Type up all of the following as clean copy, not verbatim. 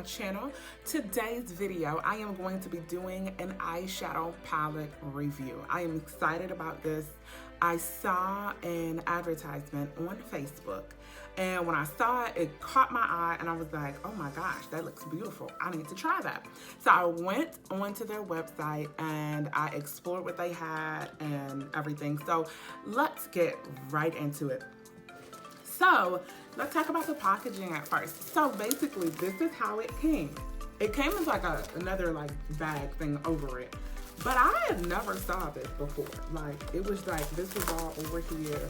channel. Today's video, I am going to be doing an eyeshadow palette review. I am excited about this. I saw an advertisement on Facebook, and when I saw it, it caught my eye, and I was like, oh my gosh, that looks beautiful. I need to try that. So I went onto their website and I explored what they had and everything. So let's get right into it. So let's talk about the packaging at first. So basically, this is how it came. It came with like another like bag thing over it. But I had never saw this before. Like, it was like, this was all over here.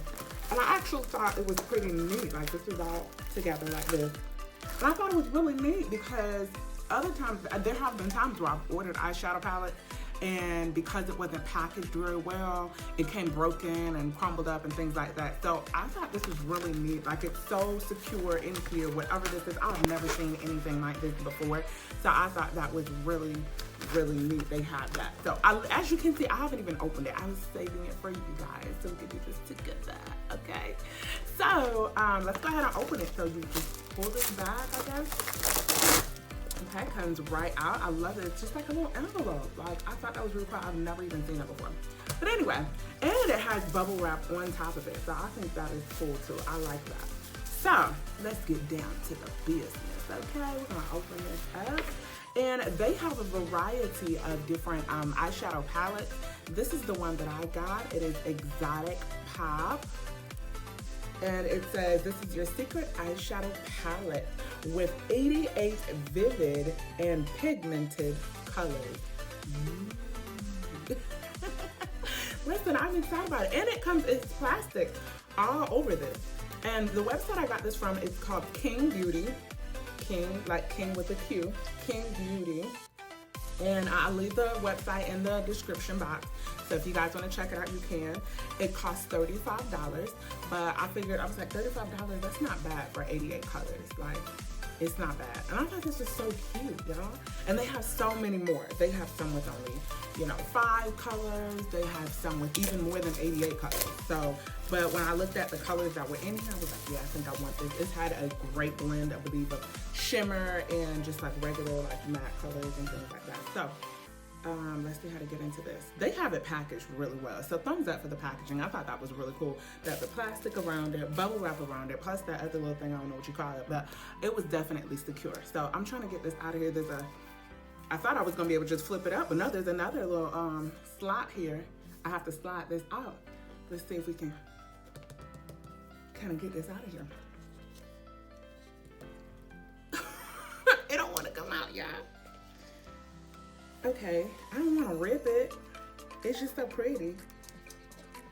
And I actually thought it was pretty neat. Like, this was all together like this. And I thought it was really neat because other times, there have been times where I've ordered eyeshadow palette, and because it wasn't packaged very well, it came broken and crumbled up and things like that. So I thought this was really neat. Like, it's so secure in here, whatever this is. I've never seen anything like this before. So I thought that was really neat. They had that. So as you can see, I haven't even opened it. I was saving it for you guys so we can do this together. Okay. So let's go ahead and open it. So you just pull this bag, I guess. Okay, comes right out. I love it. It's just like a little envelope. Like, I thought that was really cool. I've never even seen that before. But anyway, and it has bubble wrap on top of it. So I think that is cool too. I like that. So let's get down to the business. Okay, we're gonna open this up. And they have a variety of different eyeshadow palettes. This is the one that I got. It is Exotic Pop. And it says, this is your secret eyeshadow palette with 88 vivid and pigmented colors. Listen, I'm excited about it. And it's plastic all over this. And the website I got this from is called Qing Beauty. King, like king with a Q, Qing Beauty. And I'll leave the website in the description box. So if you guys want to check it out, you can. It costs $35, but I figured, I was like, $35, that's not bad for 88 colors. Like, it's not bad. And I thought this was so cute, y'all. And they have so many more. They have some with only, 5 colors. They have some with even more than 88 colors. So, but when I looked at the colors that were in here, I was like, yeah, I think I want this. It's had a great blend, I believe, of shimmer and just like regular like matte colors and things like that. So, let's see how to get into this. They have it packaged really well. So thumbs up for the packaging. I thought that was really cool. That the plastic around it, bubble wrap around it, plus that other little thing, I don't know what you call it, but it was definitely secure. So I'm trying to get this out of here. I thought I was gonna be able to just flip it up, but no, there's another little slot here. I have to slide this out. Let's see if we can kind of get this out of here. It don't want to come out, y'all. Okay, I don't want to rip it. It's just so pretty,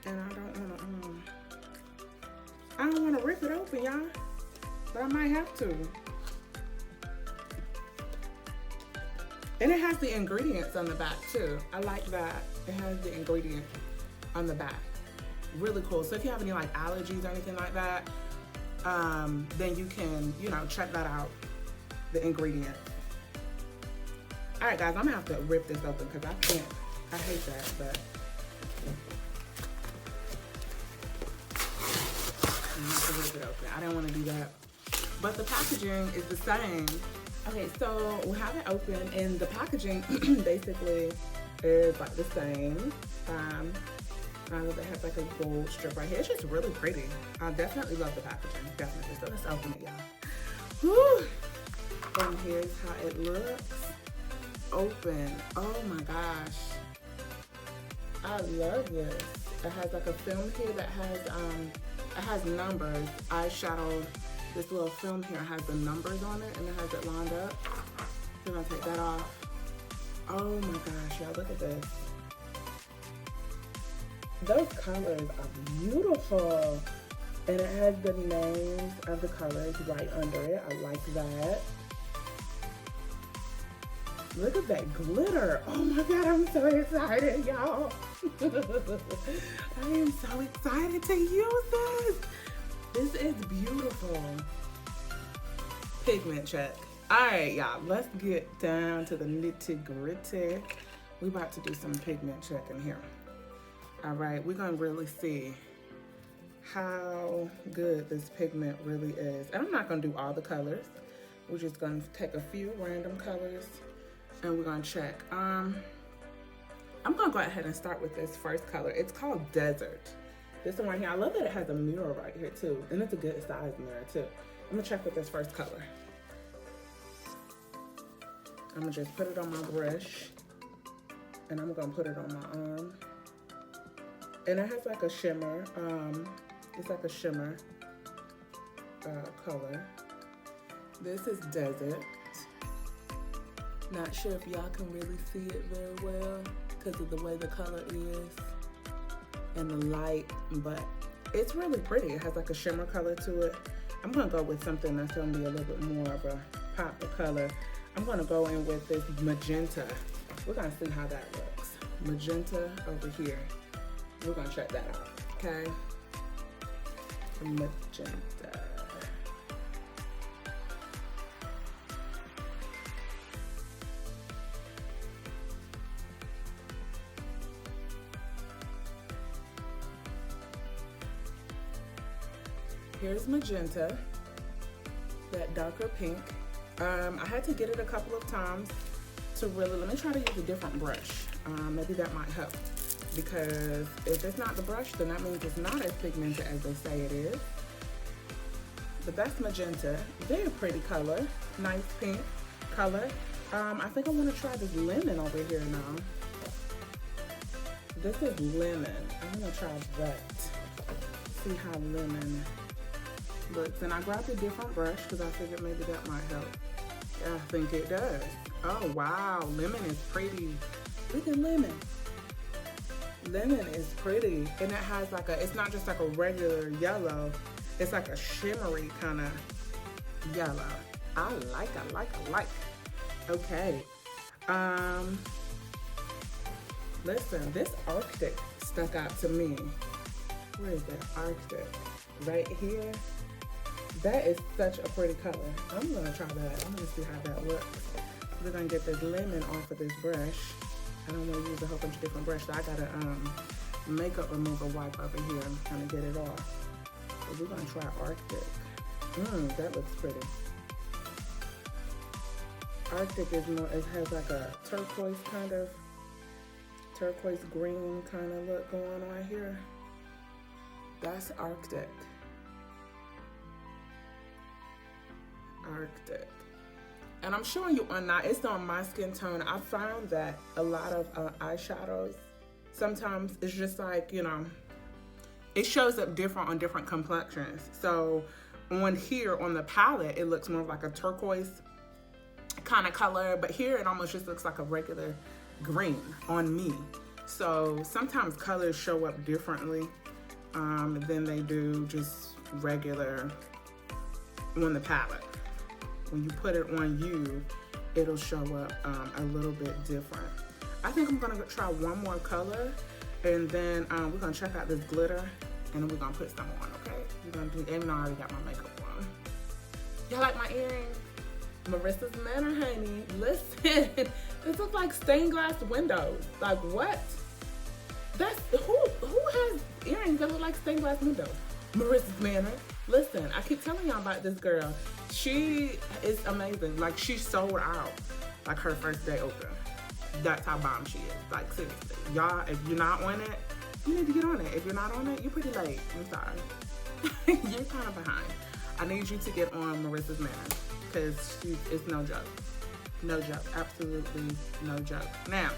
and I don't want to rip it open, y'all. But I might have to. And it has the ingredients on the back too. I like that. It has the ingredients on the back. Really cool. So if you have any like allergies or anything like that, then you can, check that out. The ingredients. All right, guys, I'm gonna have to rip this open because I hate that, but I'm gonna have to rip it open. I don't want to do that. But the packaging is the same. Okay, so we have it open, and the packaging basically is like the same. It has like a gold strip right here. It's just really pretty. I definitely love the packaging, definitely. So let's open it, y'all. Woo! And here's how it looks. Open. Oh my gosh. I love this. It has like a film here that has it has numbers. Eyeshadow. This little film here has the numbers on it, and it has it lined up. So I'm gonna take that off. Oh my gosh, y'all, look at this. Those colors are beautiful. And it has the names of the colors right under it. I like that. Look at that glitter. Oh my God, I'm so excited, y'all. I am so excited to use this. This is beautiful. Pigment check. All right, y'all, let's get down to the nitty gritty. We about to do some pigment check in here. All right, we're gonna really see how good this pigment really is. And I'm not gonna do all the colors We're just gonna take a few random colors and we're gonna check. I'm gonna go ahead and start with this first color. It's called Desert. This one right here, I love that it has a mirror right here too. And it's a good size mirror too. I'm gonna check with this first color. I'm gonna just put it on my brush and I'm gonna put it on my arm. And it has like a shimmer, it's like a shimmer color. This is Desert. Not sure if y'all can really see it very well because of the way the color is and the light, but it's really pretty. It has like a shimmer color to it. I'm gonna go with something that's gonna be a little bit more of a pop of color. I'm gonna go in with this magenta. We're gonna see how that looks. Magenta over here. We're gonna check that out, okay? Magenta. Here's magenta, that darker pink. I had to get it a couple of times to really, let me try to use a different brush. Maybe that might help, because if it's not the brush, then that means it's not as pigmented as they say it is. But that's magenta, very pretty color, nice pink color. I think I want to try this lemon over here now. This is lemon. I'm gonna try that. See how lemon looks. And I grabbed a different brush because I figured maybe that might help. Yeah, I think it does. Oh wow, lemon is pretty. Look at lemon. Lemon is pretty. And it has like a, it's not just like a regular yellow, it's like a shimmery kind of yellow. I like. Okay. Listen, this Arctic stuck out to me. Where is that Arctic? Right here. That is such a pretty color. I'm gonna try that. I'm gonna see how that looks. We're gonna get this lemon off of this brush. I don't wanna use a whole bunch of different brushes. So I got a makeup remover wipe over here. I'm trying to get it off. So we're gonna try Arctic. That looks pretty. Arctic is more, it has like a turquoise green kind of look going on right here. That's Arctic. Arctic. And I'm showing you on now, it's on my skin tone. I found that a lot of eyeshadows, sometimes it's just like, you know, it shows up different on different complexions. So on here, on the palette, it looks more like a turquoise kind of color, but here it almost just looks like a regular green on me. So sometimes colors show up differently than they do just regular on the palette. When you put it on you, it'll show up a little bit different. I think I'm gonna try one more color, and then we're gonna check out this glitter, and then we're gonna put some on, okay? We're gonna do, even though I already got my makeup on. Y'all like my earrings? Marisa's Manor, honey. Listen, this looks like stained glass windows. Like what? That's, who has earrings that look like stained glass windows? Marisa's Manor. Listen, I keep telling y'all about this girl. She is amazing. Like, she sold out like her first day open. That's how bomb she is. Like, seriously. Y'all, if you're not on it, you need to get on it. If you're not on it, you're pretty late. I'm sorry. You're kind of behind. I need you to get on Marisa's Manor, because it's no joke. No joke. Absolutely no joke. Now,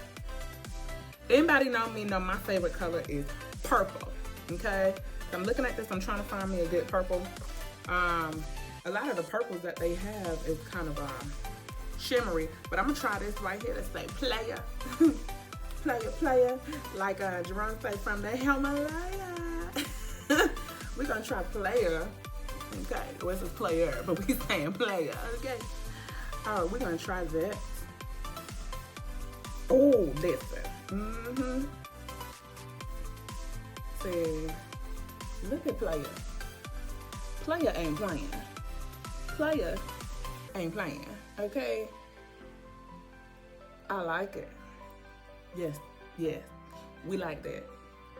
anybody know me know my favorite color is purple. Okay? So I'm looking at this. I'm trying to find me a good purple. A lot of the purples that they have is kind of shimmery, but I'm gonna try this right here to say player. player, like Jerome say from the Himalaya. We're gonna try player. Okay, well, this is player, but we saying player, okay? Oh, we're gonna try this. Oh, listen. See, look at player. Player ain't playing. Player ain't playing, okay? I like it. Yes, we like that.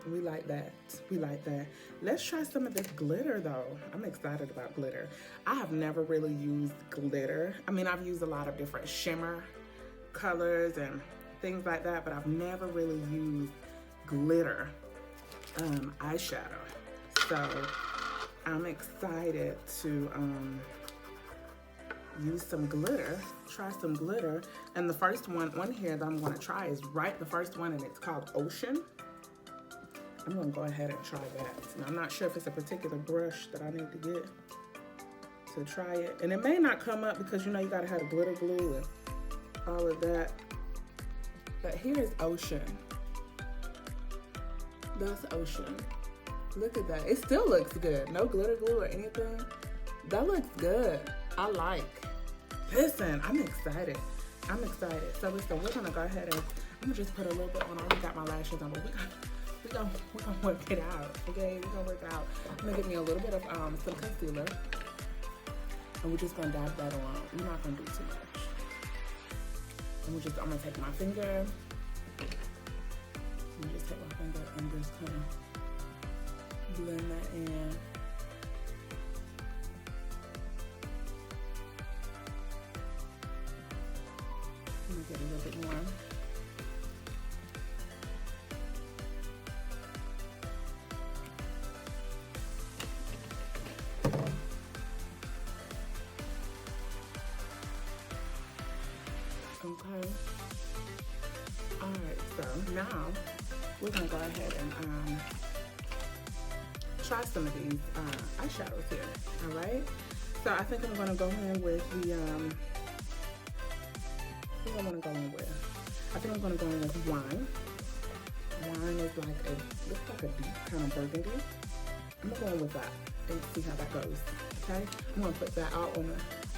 We like that. We like that. Let's try some of this glitter though. I'm excited about glitter. I have never really used glitter. I mean, I've used a lot of different shimmer colors and things like that, but I've never really used glitter eyeshadow. So I'm excited to use some glitter, try some glitter. And the first one on here that I'm gonna try is the first one, and it's called Ocean. I'm gonna go ahead and try that. Now, I'm not sure if it's a particular brush that I need to get to try it. And it may not come up because you know you gotta have glitter glue and all of that. But here's Ocean. That's Ocean. Look at that. It still looks good. No glitter glue or anything. That looks good. I like. Listen, I'm excited. I'm excited. So listen, we're gonna go ahead and I'm gonna just put a little bit on. I already got my lashes on, but we're gonna work it out. Okay, we're gonna work it out. I'm gonna give me a little bit of some concealer, and we're just gonna dab that on. We're not gonna do too much. And I'm gonna take my finger. Let me just take my finger and just kind of blend that in. I'm gonna get a little bit more. Okay. All right, so now we're gonna go ahead and try some of these eyeshadows here. All right. So I think I'm gonna go in with the what do I want to go in with? I think I'm gonna go in with wine. Wine is looks like a deep kind of burgundy. I'm gonna go in with that and see how that goes. Okay. I'm gonna put that out on the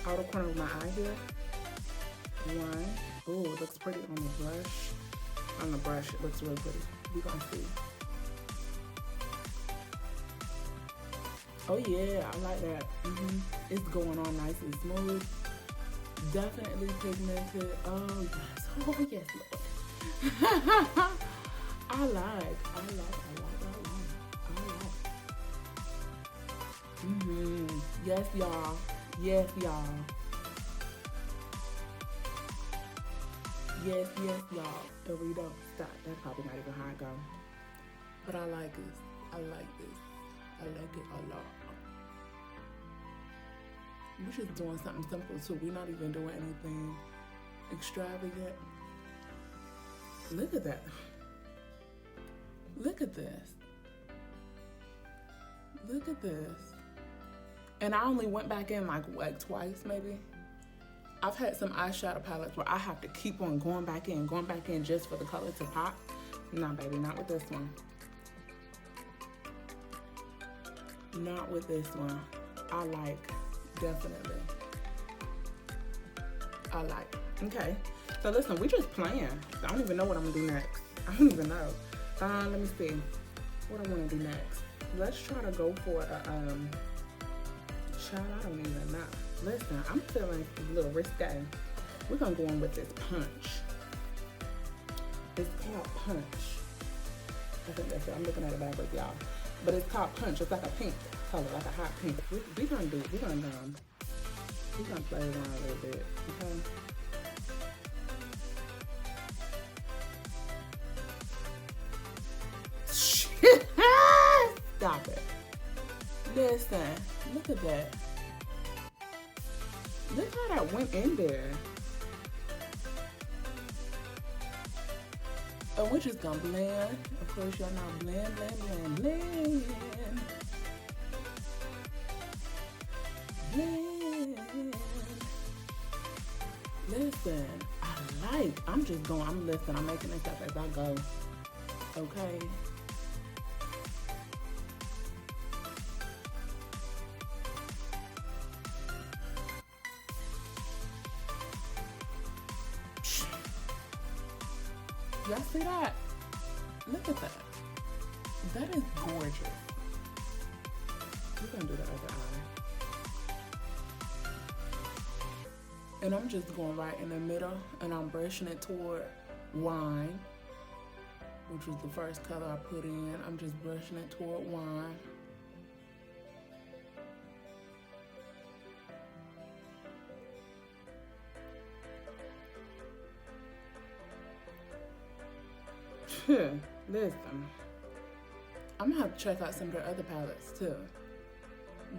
outer corner of my eye here. One. Oh, it looks pretty on the brush. On the brush, it looks really pretty. We're gonna see. Oh yeah, I like that. It's going on nice and smooth. Definitely pigmented. Oh yes. Oh yes, Lord. I like. Yes, y'all. Yes, y'all. Yes, y'all. There we go. Stop. That's probably not even how I go. But I like this. I like this. I like it a lot. We're just doing something simple too. We're not even doing anything extravagant. Look at that. Look at this. Look at this. And I only went back in like twice maybe. I've had some eyeshadow palettes where I have to keep on going back in just for the color to pop. Nah, baby, not with this one. Not with this one. I like, definitely. I like. Okay, so listen, we just playing. I don't even know what I'm gonna do next. I don't even know. Let me see what I wanna do next. Let's try to go for a, child, I don't even know. Listen, I'm feeling a little risque. We're gonna go in with this Punch. It's called Punch. I think that's it. I'm looking at it backwards, y'all. But it's called Punch. It's like a pink color, like a hot pink. We're gonna play around a little bit, okay? Stop it. Listen, look at that. Look how that went in there. And we're just gonna blend. Of course, y'all know blend. Blend. Listen, I'm making this up as I go. Okay. Y'all see that? Look at that. That is gorgeous. We're gonna do the other eye. And I'm just going right in the middle and I'm brushing it toward wine. which was the first color I put in. I'm just brushing it toward wine. Listen, I'm gonna have to check out some of their other palettes too.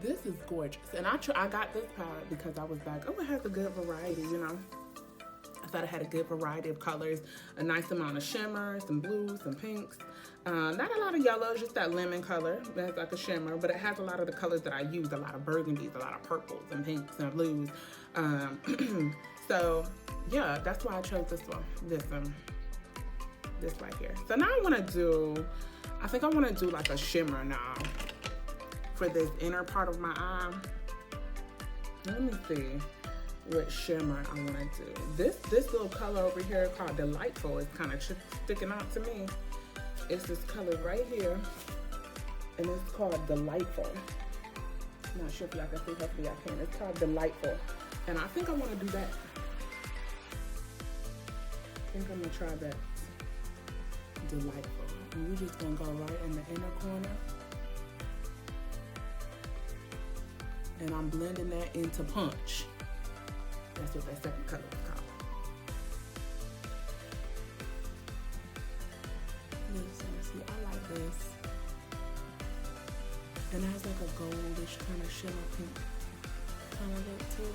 This is gorgeous, and I got this palette because I was like, oh, it has a good variety, you know. I thought it had a good variety of colors, a nice amount of shimmer, some blues, some pinks. Not a lot of yellows, just that lemon color that's like a shimmer, but it has a lot of the colors that I use, a lot of burgundies, a lot of purples and pinks and blues. So yeah, that's why I chose this one, this right here. So now I think I wanna do like a shimmer now for this inner part of my eye. Let me see what shimmer I want to do. This little color over here called Delightful is kind of sticking out to me. It's this color right here, and it's called Delightful. I'm not sure if y'all can see, hopefully y'all can. It's called Delightful, and I think I want to do that. I think I'm gonna try that. Delightful. And we're just gonna go right in the inner corner. And I'm blending that into Punch. That's what that second color is called. Listen, see, I like this. And it has like a goldish kind of shimmer pink kind of look to it.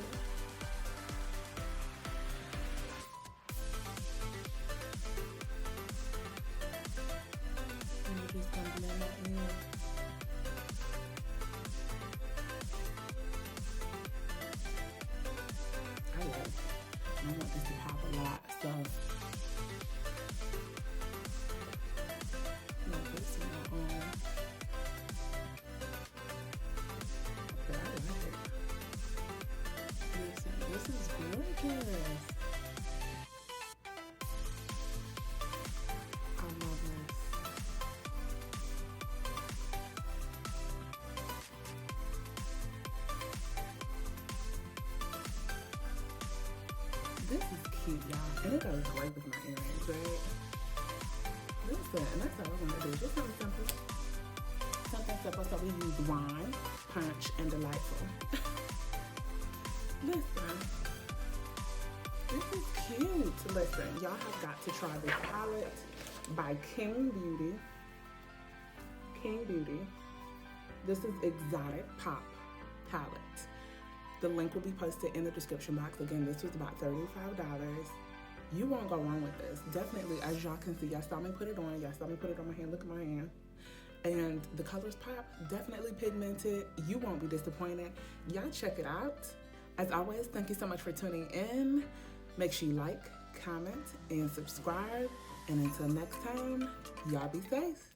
And we're just gonna blend that in. I want this to pop a lot, so I'm gonna put some more on. But I like it. Listen, this is gorgeous. I love this. This is cute, y'all, and it goes great with my earrings, right? Listen, and that's all I want to do. Just something simple. Something simple, so we use Wine, Punch, and Delightful. Listen, this is cute. Listen, y'all have got to try this palette by Qing Beauty. Qing Beauty. This is Exotic Pop palette. The link will be posted in the description box. Again, this was about $35. You won't go wrong with this. Definitely, as y'all can see, y'all saw me put it on. Y'all saw me put it on my hand. Look at my hand. And the colors pop. Definitely pigmented. You won't be disappointed. Y'all check it out. As always, thank you so much for tuning in. Make sure you like, comment, and subscribe. And until next time, y'all be safe.